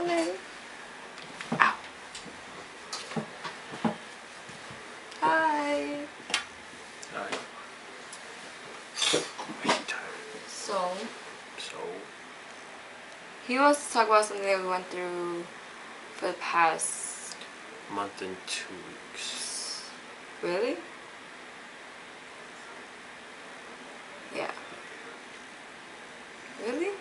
morning. Ow. Hi. Hi. So, So, he wants to talk about something that we went through for the past month and 2 weeks. Really? Yeah. Really?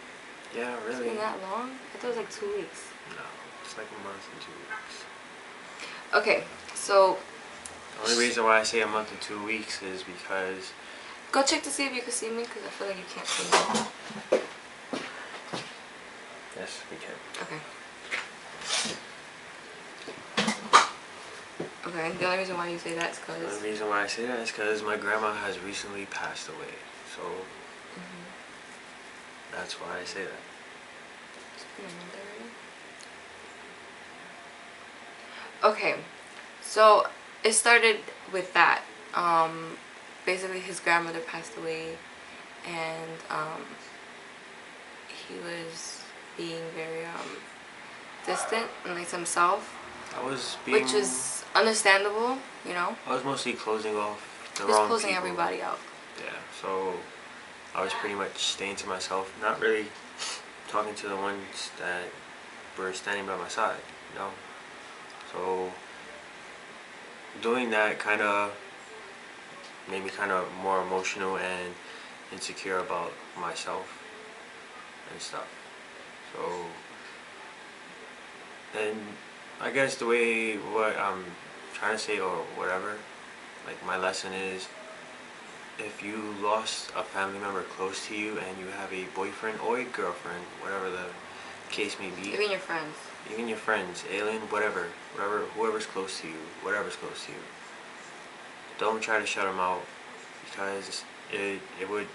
Yeah, really. It's been that long? I thought it was like 2 weeks. No, it's like a month and 2 weeks. Okay, so The only reason why I say a month and 2 weeks is because... Go check to see if you can see me, because I feel like you can't see me. Yes, we can. Okay. Okay, the only reason why you say that is because... The only reason why I say that is because my grandma has recently passed away. So, that's why I say that. It's been a month already? Okay, so it started with that. Basically his grandmother passed away, and he was being very distant and like himself, which is understandable, you know. I was mostly closing off the He was wrong closing people. everybody out. Yeah, so I was pretty much staying to myself, not really talking to the ones that were standing by my side, you know. So doing that kind of made me kind of more emotional and insecure about myself and stuff. So, and I guess the way what I'm trying to say or whatever, like my lesson is, if you lost a family member close to you and you have a boyfriend or a girlfriend, whatever the case may be, Even your friends. Even your friends, alien, whatever, whoever's close to you, whatever's close to you, don't try to shut them out, because it would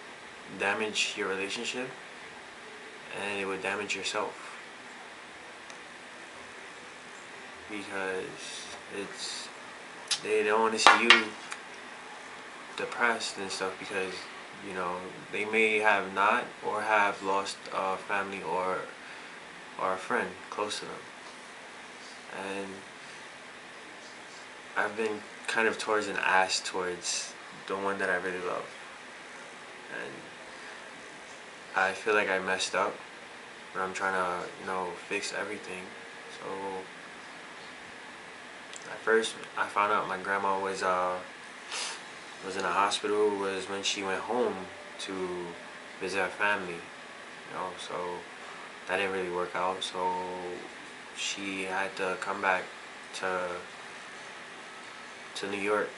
damage your relationship and it would damage yourself, because they don't want to see you depressed and stuff, because you know they may have not or have lost a family or a friend close to them. And I've been kind of towards an ass towards the one that I really love, and I feel like I messed up, but I'm trying to, you know, fix everything. So at first I found out my grandma was in a hospital was when she went home to visit her family, you know, so that didn't really work out. So she had to come back to New York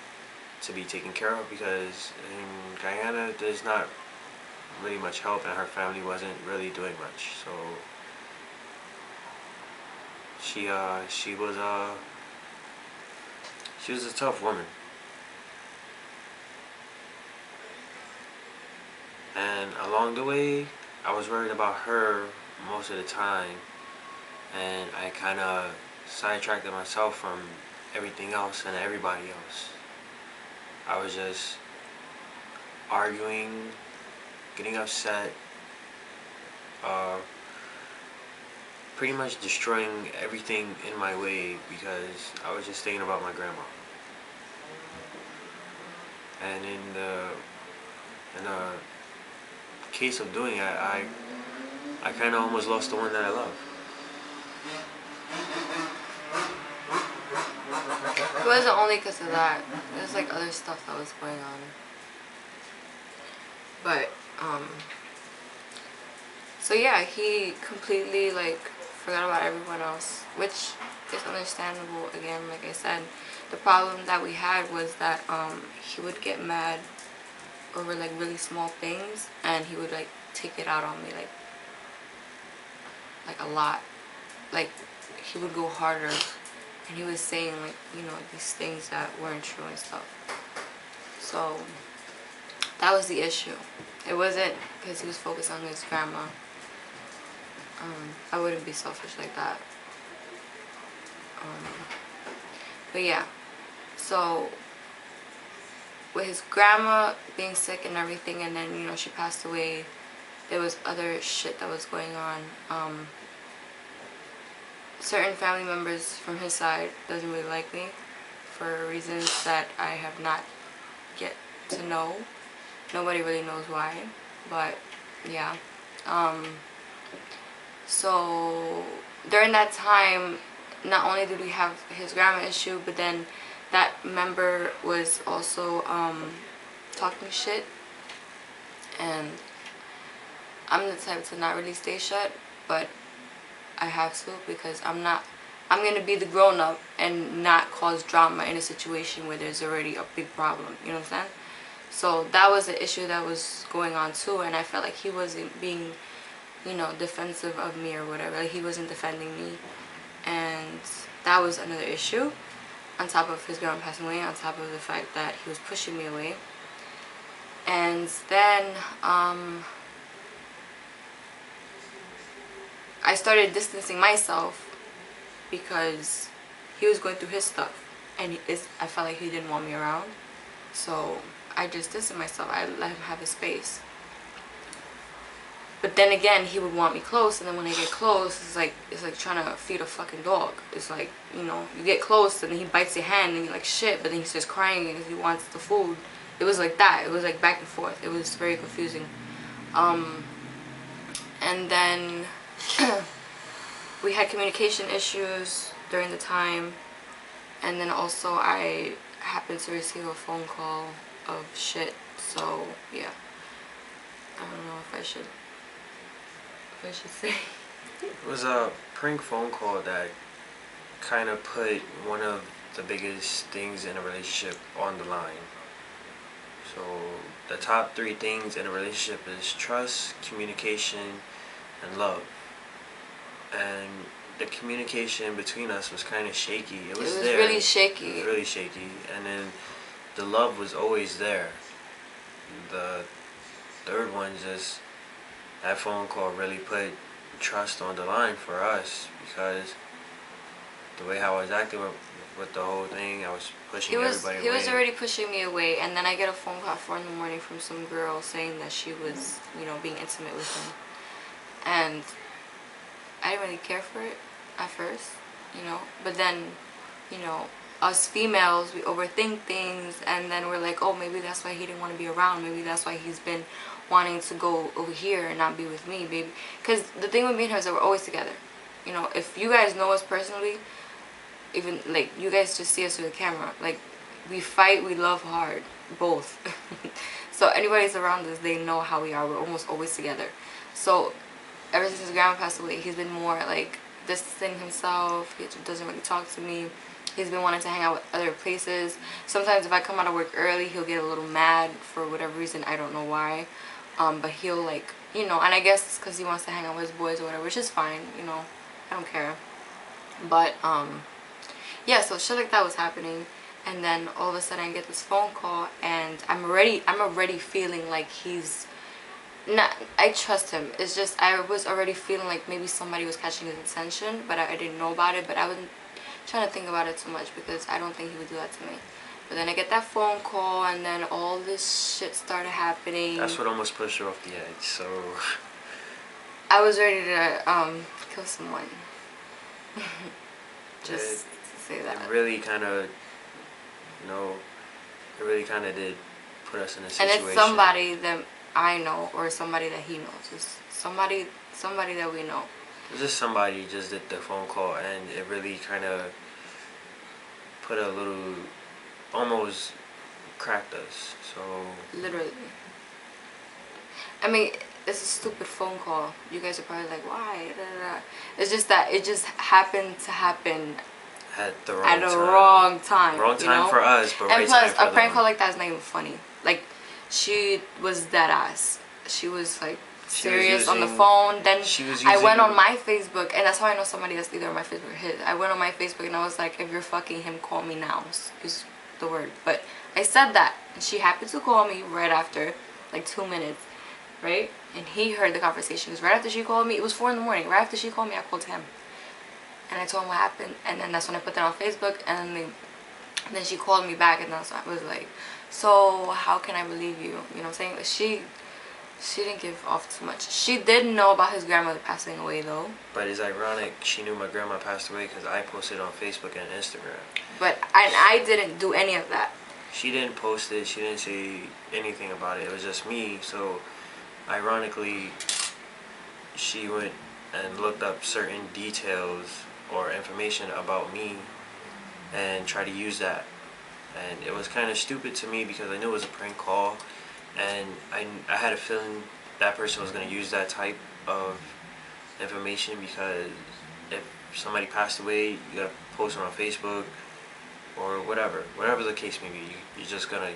to be taken care of, because in Guyana there's not really much help and her family wasn't really doing much. So she was a tough woman, and along the way I was worried about her most of the time, and I kind of sidetracked myself from everything else and everybody else. I was just arguing, getting upset, pretty much destroying everything in my way, because I was just thinking about my grandma. And in the case of doing it, I kind of almost lost the one that I love. It wasn't only because of that. There's like other stuff that was going on. But, so yeah, he completely like forgot about everyone else, which is understandable. Again, like I said, the problem that we had was that he would get mad over like really small things, and he would like take it out on me like a lot. Like he would go harder, and he was saying like, you know, these things that weren't true and stuff. So that was the issue. It wasn't because he was focused on his grandma. I wouldn't be selfish like that. But yeah, so with his grandma being sick and everything, and then, you know, she passed away, there was other shit that was going on. certain family members from his side doesn't really like me for reasons that I have not yet to know. Nobody really knows why, but yeah. So during that time, not only did we have his grandma issue, but then that member was also talking shit, and I'm the type to not really stay shut, but I have to, because I'm gonna be the grown-up and not cause drama in a situation where there's already a big problem, you know what I'm saying? So that was an issue that was going on too, and I felt like he wasn't being, you know, defensive of me or whatever. Like, he wasn't defending me, and that was another issue, on top of his grandma passing away, on top of the fact that he was pushing me away. And then I started distancing myself because he was going through his stuff, and I felt like he didn't want me around, so I just distanced myself. I let him have his space. But then again, he would want me close, and then when I get close, it's like trying to feed a fucking dog. It's like, you know, you get close and then he bites your hand and you're like shit, but then he starts crying because he wants the food. It was like that. It was like back and forth. It was very confusing. And then we had communication issues during the time, and then also I happened to receive a phone call of shit. So yeah, I don't know if I should say. It was a prank phone call that kind of put one of the biggest things in a relationship on the line. So the top 3 things in a relationship is trust, communication, and love. And the communication between us was kind of shaky. It was there. Really shaky. It was really shaky. And then the love was always there. The third one, just that phone call really put trust on the line for us, because the way how I was acting with the whole thing, I was pushing everybody away. He was already pushing me away, and then I get a phone call at 4 in the morning from some girl saying that she was, you know, being intimate with him. And I didn't really care for it at first, you know, but then, you know, us females, we overthink things, and then we're like, oh, maybe that's why he didn't want to be around. Maybe that's why he's been wanting to go over here and not be with me, baby. Because the thing with me and her is that we're always together. You know, if you guys know us personally, even, like, you guys just see us through the camera. Like, we fight, we love hard, both. So anybody's around us, they know how we are. We're almost always together. So ever since his grandma passed away, he's been more, like, distancing himself. He doesn't really talk to me. He's been wanting to hang out with other places. Sometimes if I come out of work early, he'll get a little mad for whatever reason. I don't know why. But he'll, like, you know, and I guess it's because he wants to hang out with his boys or whatever, which is fine, you know. I don't care. But, yeah, so shit like that was happening. And then all of a sudden I get this phone call, and I'm already feeling like he's not, I trust him. It's just I was already feeling like maybe somebody was catching his attention, but I didn't know about it. But I wasn't trying to think about it too much, because I don't think he would do that to me. But then I get that phone call, and then all this shit started happening. That's what almost pushed her off the edge. So I was ready to kill someone. Just to say that. It really kind of, you know, it really kind of did put us in a situation. And it's somebody that I know, or somebody that he knows. It's somebody that we know. It's just somebody just did the phone call, and it really kind of put a little, almost cracked us. So literally. I mean, it's a stupid phone call. You guys are probably like, why? Da, da, da. It's just that it just happened to happen at the wrong time. Wrong time for us, but right time for them. And plus, a prank call like that is not even funny. Like, she was dead ass. She was like serious on the phone. Then I went on my Facebook, and that's how I know somebody else, either on my Facebook or his. I went on my Facebook and I was like, if you're fucking him, call me now. Is the word. But I said that, and she happened to call me right after, like 2 minutes, right? And he heard the conversation, because right after she called me, it was 4 in the morning. Right after she called me, I called him, and I told him what happened. And then that's when I put that on Facebook, and then she called me back, and that's when I was like, so how can I believe you? You know what I'm saying? Like, She didn't give off too much. She did know about his grandmother passing away though. But it's ironic she knew my grandma passed away because I posted on Facebook and Instagram. But I didn't do any of that. She didn't post it. She didn't say anything about it. It was just me. So, ironically, she went and looked up certain details or information about me and tried to use that. And it was kind of stupid to me because I knew it was a prank call, and I had a feeling that person was going to use that type of information because if somebody passed away, you got to post it on Facebook or whatever the case may be. You're just gonna,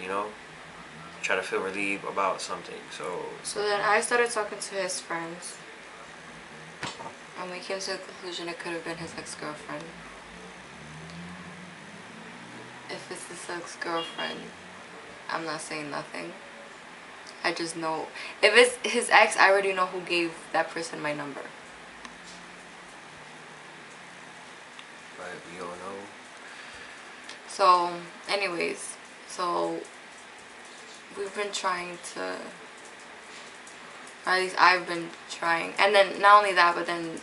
try to feel relieved about something. So then I started talking to his friends, and we came to the conclusion it could have been his ex-girlfriend. If it's his ex-girlfriend, I'm not saying nothing. I just know. If it's his ex, I already know who gave that person my number. But we all know. So, anyways, we've been trying to, or at least I've been trying, and then not only that, but then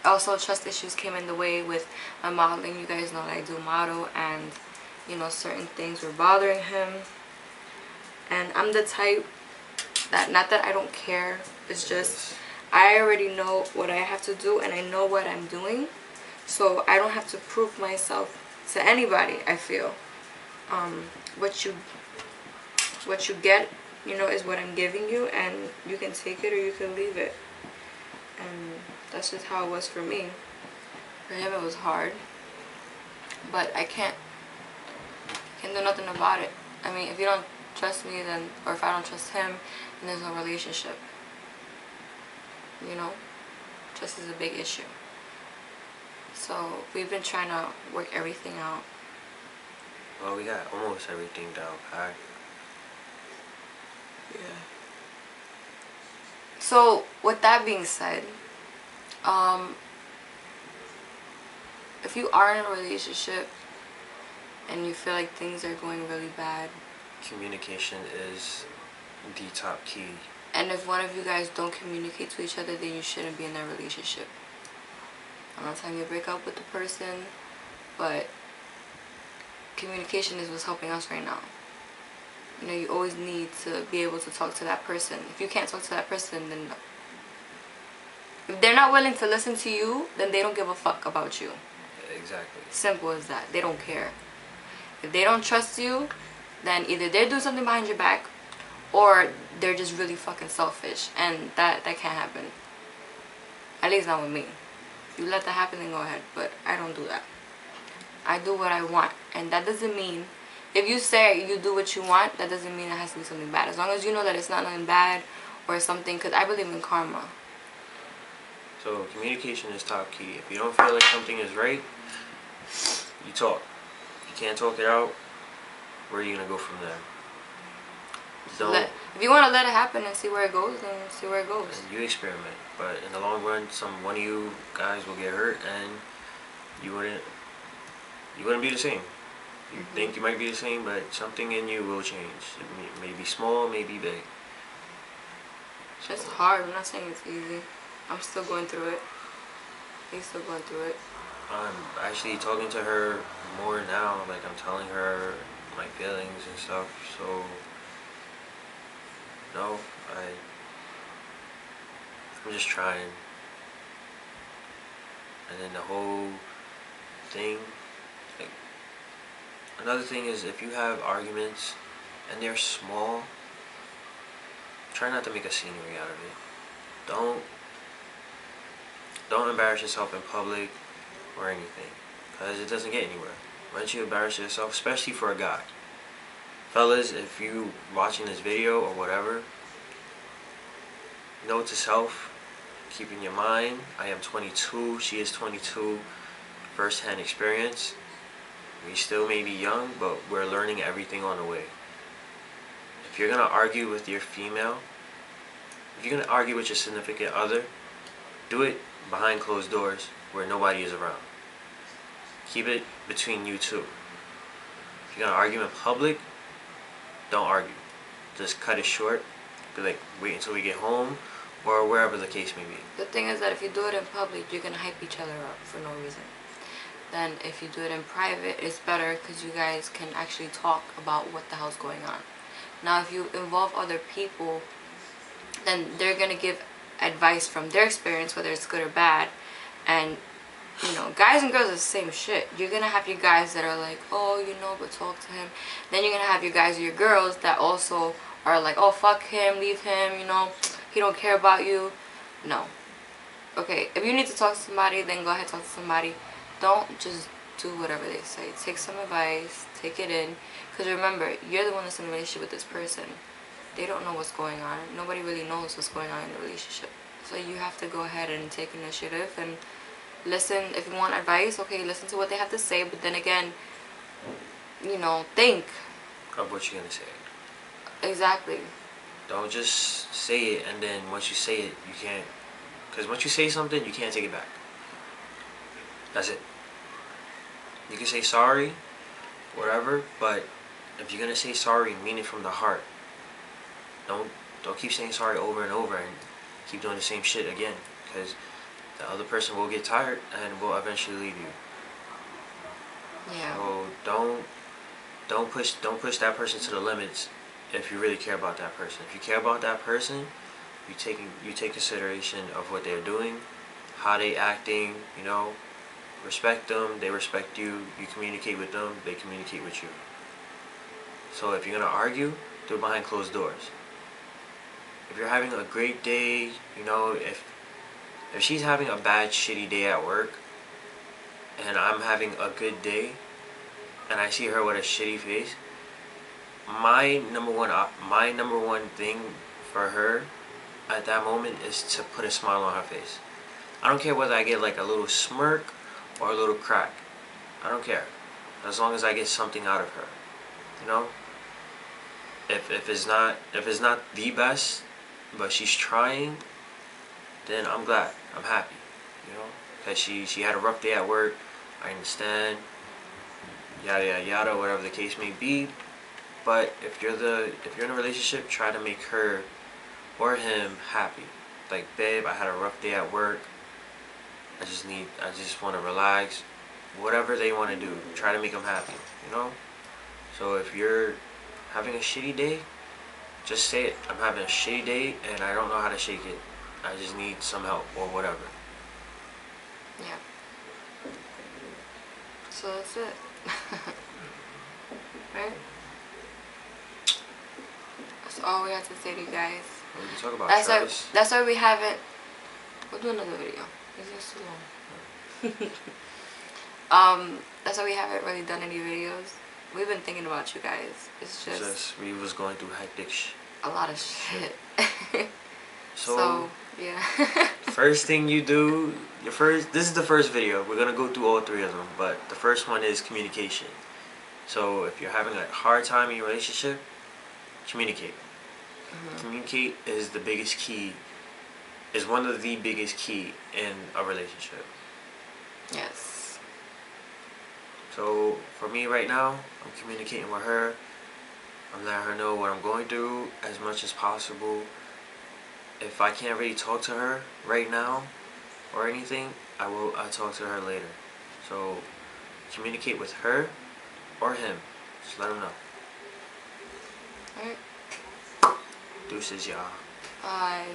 also trust issues came in the way with my modeling. You guys know that I do model, and certain things were bothering him, and I'm the type that, not that I don't care, it's just I already know what I have to do and I know what I'm doing, so I don't have to prove myself to anybody. I feel what you get, is what I'm giving you, and you can take it or you can leave it. And that's just how it was for me. For him it was hard, but I can't do nothing about it. I mean, if you don't trust me, then, or if I don't trust him, then there's no relationship. Trust is a big issue. So we've been trying to work everything out. Well, we got almost everything down pat. Yeah. So with that being said, if you are in a relationship and you feel like things are going really bad, communication is the top key. And if one of you guys don't communicate to each other, then you shouldn't be in that relationship. I'm not telling you to break up with the person, but communication is what's helping us right now. You always need to be able to talk to that person. If you can't talk to that person, then if they're not willing to listen to you, then they don't give a fuck about you. Exactly. Simple as that. They don't care. If they don't trust you, then either they're doing something behind your back, or they're just really fucking selfish, and that can't happen. At least not with me. If you let that happen, then go ahead, but I don't do that. I do what I want, and that doesn't mean, if you say you do what you want, that doesn't mean it has to be something bad. As long as you know that it's not nothing bad or something, because I believe in karma. So communication is top key. If you don't feel like something is right, you talk. If you can't talk it out, where are you gonna go from there? If you want to let it happen and see where it goes, then see where it goes. And you experiment, but in the long run, one of you guys will get hurt, and you wouldn't be the same. You think you might be the same, but something in you will change. It may be small, may be big. So it's hard. I'm not saying it's easy. I'm still going through it. He's still going through it. I'm actually talking to her more now. Like, I'm telling her my feelings and stuff. So, no, I'm just trying. And then the whole thing, like, another thing is, if you have arguments and they're small, try not to make a scenery out of it. Don't embarrass yourself in public or anything, because it doesn't get anywhere. Once you embarrass yourself, especially for a guy. Fellas, if you watching this video or whatever, note to self, keep in your mind, I am 22, she is 22, first-hand experience. We still may be young, but we're learning everything on the way. If you're going to argue with your female, if you're going to argue with your significant other, do it behind closed doors where nobody is around. Keep it between you two. If you're going to argue in public, don't argue. Just cut it short, to like wait until we get home or wherever the case may be. The thing is that if you do it in public, you're gonna hype each other up for no reason. Then if you do it in private, it's better because you guys can actually talk about what the hell's going on. Now, if you involve other people, then they're gonna give advice from their experience, whether it's good or bad. And you know, guys and girls are the same shit. You're gonna have your guys that are like, oh, you know, but talk to him. Then you're gonna have your guys or your girls that also are like, oh, fuck him, leave him, you know, he don't care about you. No. Okay, if you need to talk to somebody, then go ahead and talk to somebody. Don't just do whatever they say. Take some advice, take it in. Because remember, you're the one that's in a relationship with this person. They don't know what's going on. Nobody really knows what's going on in the relationship. So you have to go ahead and take initiative and listen. If you want advice, okay, listen to what they have to say. But then again, you know, think of what you're gonna say. Exactly. Don't just say it and then once you say it, you can't. Because once you say something, you can't take it back. That's it. You can say sorry, whatever, but if you're gonna say sorry, mean it from the heart. Don't keep saying sorry over and over and keep doing the same shit again, because the other person will get tired and will eventually leave you. Yeah. So don't push that person to the limits if you really care about that person. If you care about that person, you take consideration of what they're doing, how they acting, you know, respect them, they respect you, you communicate with them, they communicate with you. So if you're gonna argue, do it behind closed doors. If you're having a great day, you know, if she's having a bad, shitty day at work, and I'm having a good day, and I see her with a shitty face, my number one thing for her at that moment is to put a smile on her face. I don't care whether I get like a little smirk or a little crack. I don't care, as long as I get something out of her. You know, if it's not the best, but she's trying, then I'm glad, I'm happy. You know, because she had a rough day at work. I understand. Yada yada yada, whatever the case may be. But if you're in a relationship, try to make her or him happy. Like, babe, I had a rough day at work. I just want to relax. Whatever they want to do, try to make them happy, you know? So if you're having a shitty day, just say it. I'm having a shitty day and I don't know how to shake it. I just need some help or whatever. Yeah. So that's it. Right? That's all we have to say to you guys. We can talk about Travis. That's why we haven't. We'll do another video. It's just too long. That's why we haven't really done any videos. We've been thinking about you guys. It's just we was going through hectic a lot of shit. So yeah. First thing you do, this is the first video. We're gonna go through all three of them, but the first one is communication. So if you're having a hard time in your relationship, communicate. Communicate is the biggest key. Is one of the biggest key in a relationship. Yes. So for me right now, I'm communicating with her. I'm letting her know what I'm going through as much as possible. If I can't really talk to her right now or anything, I'll talk to her later. So communicate with her or him. Just let them know. Alright. Deuces, y'all. Bye.